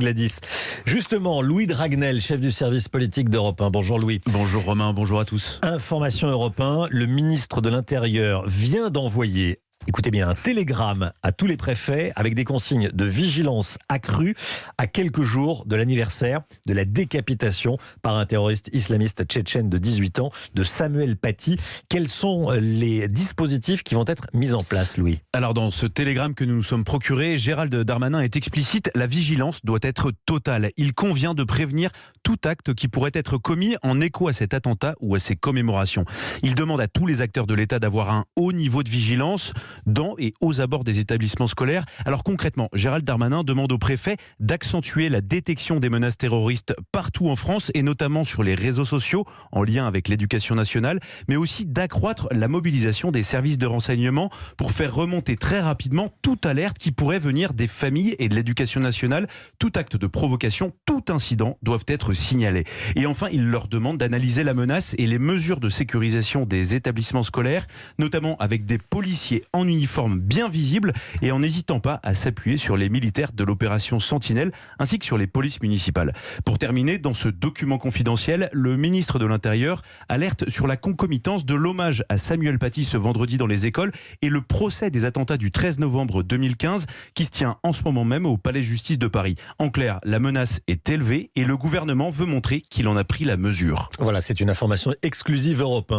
Gladys. Justement, Louis Dragnel, chef du service politique d'Europe 1. Bonjour Louis. Bonjour Romain, bonjour à tous. Information Europe 1, le ministre de l'Intérieur vient d'envoyer, écoutez bien, un télégramme à tous les préfets avec des consignes de vigilance accrue à quelques jours de l'anniversaire de la décapitation par un terroriste islamiste tchétchène de 18 ans de Samuel Paty. Quels sont les dispositifs qui vont être mis en place, Louis ? Alors dans ce télégramme que nous nous sommes procuré, Gérald Darmanin est explicite, la vigilance doit être totale. Il convient de prévenir tout acte qui pourrait être commis en écho à cet attentat ou à ses commémorations. Il demande à tous les acteurs de l'État d'avoir un haut niveau de vigilance dans et aux abords des établissements scolaires. Alors concrètement, Gérald Darmanin demande aux préfets d'accentuer la détection des menaces terroristes partout en France et notamment sur les réseaux sociaux en lien avec l'éducation nationale, mais aussi d'accroître la mobilisation des services de renseignement pour faire remonter très rapidement toute alerte qui pourrait venir des familles et de l'éducation nationale. Tout acte de provocation, tout incident doivent être signalés. Et enfin, il leur demande d'analyser la menace et les mesures de sécurisation des établissements scolaires, notamment avec des policiers en uniforme bien visible et en n'hésitant pas à s'appuyer sur les militaires de l'opération Sentinelle ainsi que sur les polices municipales. Pour terminer, dans ce document confidentiel, le ministre de l'Intérieur alerte sur la concomitance de l'hommage à Samuel Paty ce vendredi dans les écoles et le procès des attentats du 13 novembre 2015 qui se tient en ce moment même au Palais de Justice de Paris. En clair, la menace est élevée et le gouvernement veut montrer qu'il en a pris la mesure. Voilà, c'est une information exclusive Europe 1.